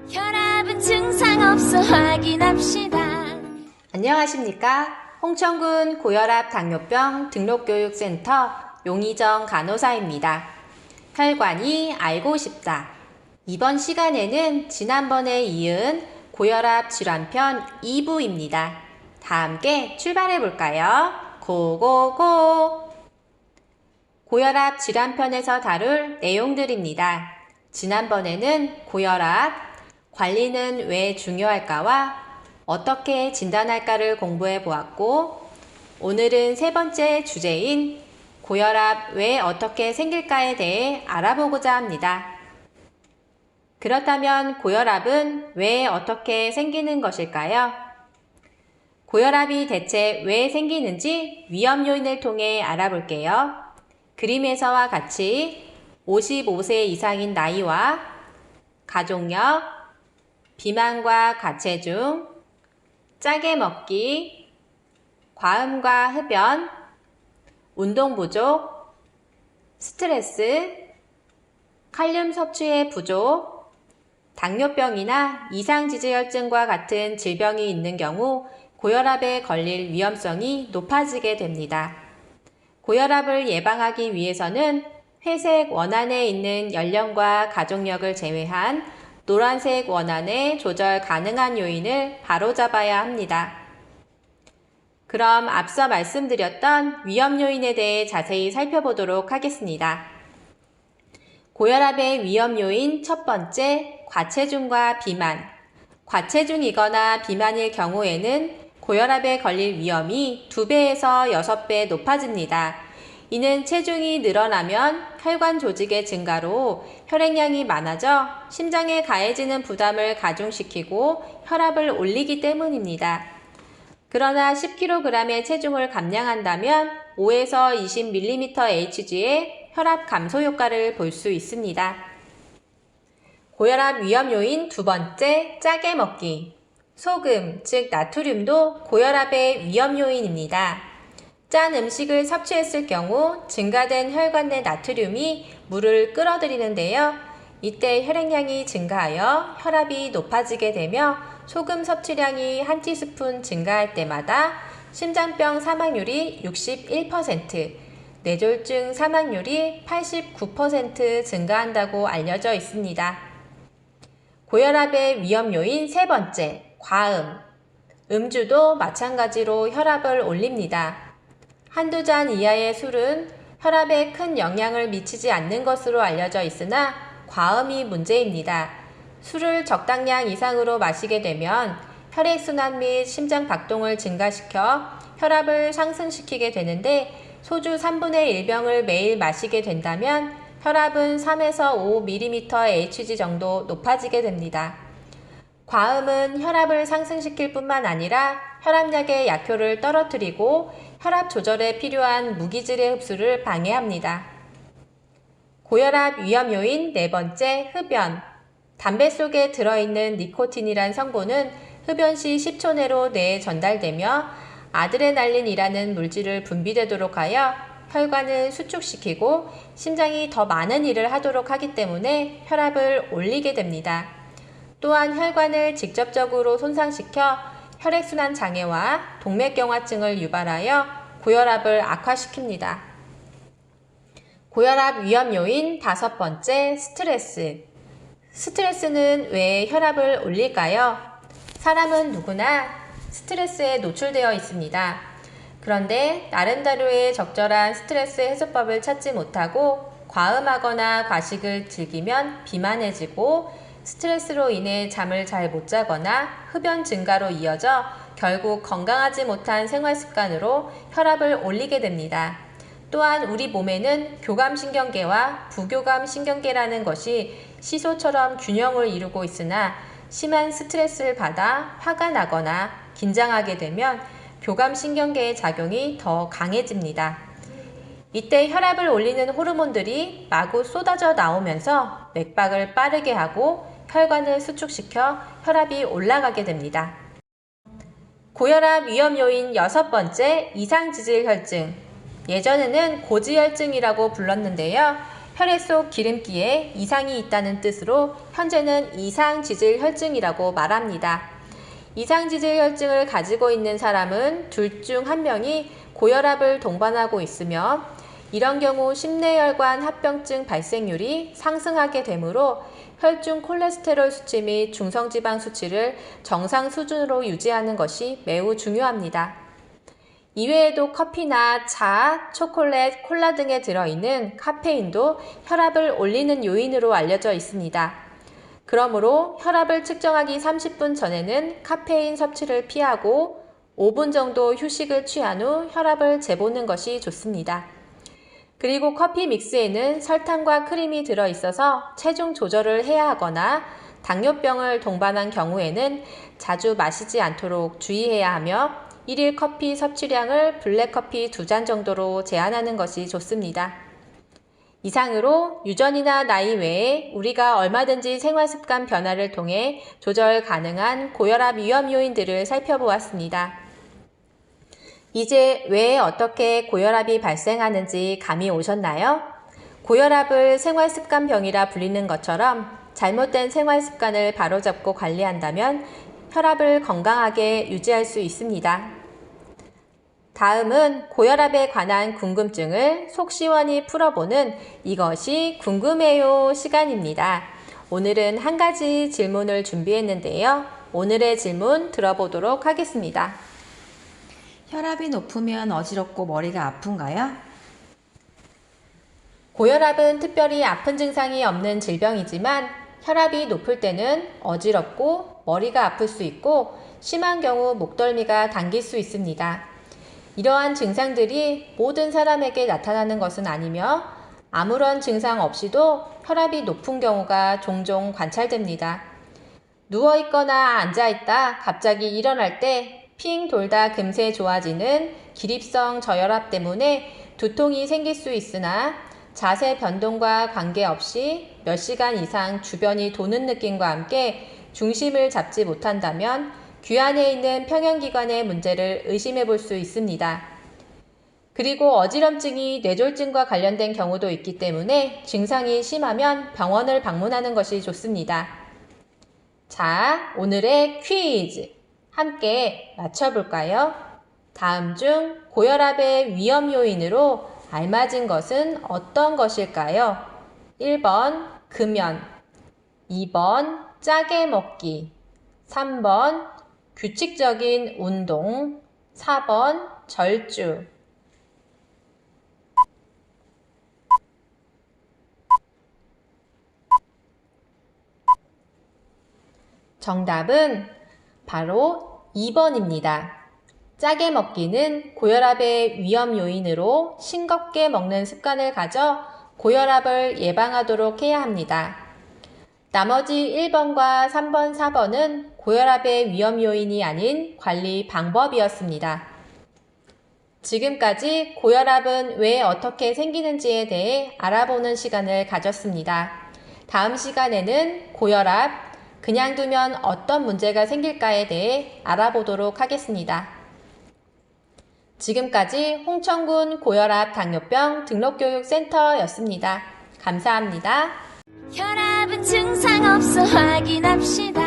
혈압은 증상 없어 확인합시다. 안녕하십니까? 홍천군 고혈압 당뇨병 등록교육센터 용희정 간호사입니다. 혈관이 알고 싶다. 이번 시간에는 지난번에 이은 고혈압 질환편 2부입니다. 다 함께 출발해 볼까요? 고고고! 고혈압 질환편에서 다룰 내용들입니다. 지난번에는 고혈압, 관리는 왜 중요할까와 어떻게 진단할까를 공부해 보았고, 오늘은 세 번째 주제인 고혈압 왜 어떻게 생길까에 대해 알아보고자 합니다. 그렇다면 고혈압은 왜 어떻게 생기는 것일까요? 고혈압이 대체 왜 생기는지 위험 요인을 통해 알아볼게요. 그림에서와 같이 55세 이상인 나이와 가족력, 비만과 과체중, 짜게 먹기, 과음과 흡연, 운동 부족, 스트레스, 칼륨 섭취의 부족, 당뇨병이나 이상지질혈증과 같은 질병이 있는 경우 고혈압에 걸릴 위험성이 높아지게 됩니다. 고혈압을 예방하기 위해서는 회색 원안에 있는 연령과 가족력을 제외한 노란색 원안에 조절 가능한 요인을 바로잡아야 합니다. 그럼 앞서 말씀드렸던 위험 요인에 대해 자세히 살펴보도록 하겠습니다. 고혈압의 위험 요인 첫 번째, 과체중과 비만. 과체중이거나 비만일 경우에는 고혈압에 걸릴 위험이 2배에서 6배 높아집니다. 이는 체중이 늘어나면 혈관 조직의 증가로 혈액량이 많아져 심장에 가해지는 부담을 가중시키고 혈압을 올리기 때문입니다. 그러나 10kg의 체중을 감량한다면 5에서 20mmHg의 혈압 감소 효과를 볼 수 있습니다. 고혈압 위험 요인 두 번째, 짜게 먹기. 소금, 즉 나트륨도 고혈압의 위험 요인입니다. 짠 음식을 섭취했을 경우 증가된 혈관 내 나트륨이 물을 끌어들이는데요. 이때 혈액량이 증가하여 혈압이 높아지게 되며 소금 섭취량이 한 티스푼 증가할 때마다 심장병 사망률이 61%, 뇌졸중 사망률이 89% 증가한다고 알려져 있습니다. 고혈압의 위험 요인 세 번째, 과음. 음주도 마찬가지로 혈압을 올립니다. 한두 잔 이하의 술은 혈압에 큰 영향을 미치지 않는 것으로 알려져 있으나 과음이 문제입니다. 술을 적당량 이상으로 마시게 되면 혈액순환 및 심장 박동을 증가시켜 혈압을 상승시키게 되는데 소주 3분의 1병을 매일 마시게 된다면 혈압은 3에서 5mmHg 정도 높아지게 됩니다. 과음은 혈압을 상승시킬 뿐만 아니라 혈압약의 약효를 떨어뜨리고 혈압 조절에 필요한 무기질의 흡수를 방해합니다. 고혈압 위험 요인 네 번째, 흡연. 담배 속에 들어있는 니코틴이란 성분은 흡연 시 10초 내로 뇌에 전달되며 아드레날린이라는 물질을 분비되도록 하여 혈관을 수축시키고 심장이 더 많은 일을 하도록 하기 때문에 혈압을 올리게 됩니다. 또한 혈관을 직접적으로 손상시켜 혈액순환 장애와 동맥경화증을 유발하여 고혈압을 악화시킵니다. 고혈압 위험 요인 다섯 번째, 스트레스. 스트레스는 왜 혈압을 올릴까요? 사람은 누구나 스트레스에 노출되어 있습니다. 그런데 나름대로의 적절한 스트레스 해소법을 찾지 못하고 과음하거나 과식을 즐기면 비만해지고 스트레스로 인해 잠을 잘 못 자거나 흡연 증가로 이어져 결국 건강하지 못한 생활 습관으로 혈압을 올리게 됩니다. 또한 우리 몸에는 교감신경계와 부교감신경계라는 것이 시소처럼 균형을 이루고 있으나 심한 스트레스를 받아 화가 나거나 긴장하게 되면 교감신경계의 작용이 더 강해집니다. 이때 혈압을 올리는 호르몬들이 마구 쏟아져 나오면서 맥박을 빠르게 하고 혈관을 수축시켜 혈압이 올라가게 됩니다. 고혈압 위험 요인 여섯 번째, 이상지질혈증. 예전에는 고지혈증이라고 불렀는데요. 혈액 속 기름기에 이상이 있다는 뜻으로 현재는 이상지질혈증이라고 말합니다. 이상지질혈증을 가지고 있는 사람은 둘 중 한 명이 고혈압을 동반하고 있으며 이런 경우 심내혈관 합병증 발생률이 상승하게 되므로 혈중 콜레스테롤 수치 및 중성지방 수치를 정상 수준으로 유지하는 것이 매우 중요합니다. 이외에도 커피나 차, 초콜릿, 콜라 등에 들어있는 카페인도 혈압을 올리는 요인으로 알려져 있습니다. 그러므로 혈압을 측정하기 30분 전에는 카페인 섭취를 피하고 5분 정도 휴식을 취한 후 혈압을 재보는 것이 좋습니다. 그리고 커피 믹스에는 설탕과 크림이 들어있어서 체중 조절을 해야 하거나 당뇨병을 동반한 경우에는 자주 마시지 않도록 주의해야 하며 일일 커피 섭취량을 블랙커피 2잔 정도로 제한하는 것이 좋습니다. 이상으로 유전이나 나이 외에 우리가 얼마든지 생활습관 변화를 통해 조절 가능한 고혈압 위험 요인들을 살펴보았습니다. 이제 왜 어떻게 고혈압이 발생하는지 감이 오셨나요? 고혈압을 생활습관병이라 불리는 것처럼 잘못된 생활습관을 바로잡고 관리한다면 혈압을 건강하게 유지할 수 있습니다. 다음은 고혈압에 관한 궁금증을 속 시원히 풀어보는 이것이 궁금해요 시간입니다. 오늘은 한 가지 질문을 준비했는데요. 오늘의 질문 들어보도록 하겠습니다. 혈압이 높으면 어지럽고 머리가 아픈가요? 고혈압은 특별히 아픈 증상이 없는 질병이지만 혈압이 높을 때는 어지럽고 머리가 아플 수 있고 심한 경우 목덜미가 당길 수 있습니다. 이러한 증상들이 모든 사람에게 나타나는 것은 아니며 아무런 증상 없이도 혈압이 높은 경우가 종종 관찰됩니다. 누워있거나 앉아있다 갑자기 일어날 때 핑 돌다 금세 좋아지는 기립성 저혈압 때문에 두통이 생길 수 있으나 자세 변동과 관계없이 몇 시간 이상 주변이 도는 느낌과 함께 중심을 잡지 못한다면 귀 안에 있는 평형기관의 문제를 의심해 볼 수 있습니다. 그리고 어지럼증이 뇌졸중과 관련된 경우도 있기 때문에 증상이 심하면 병원을 방문하는 것이 좋습니다. 자, 오늘의 퀴즈 함께 맞춰볼까요? 다음 중 고혈압의 위험 요인으로 알맞은 것은 어떤 것일까요? 1번 금연, 2번 짜게 먹기, 3번 규칙적인 운동, 4번 절주. 정답은 바로 2번입니다. 짜게 먹기는 고혈압의 위험 요인으로 싱겁게 먹는 습관을 가져 고혈압을 예방하도록 해야 합니다. 나머지 1번과 3번, 4번은 고혈압의 위험 요인이 아닌 관리 방법이었습니다. 지금까지 고혈압은 왜 어떻게 생기는지에 대해 알아보는 시간을 가졌습니다. 다음 시간에는 고혈압, 그냥 두면 어떤 문제가 생길까에 대해 알아보도록 하겠습니다. 지금까지 홍천군 고혈압 당뇨병 등록교육센터였습니다. 감사합니다. 혈압은 증상 없어 확인합시다.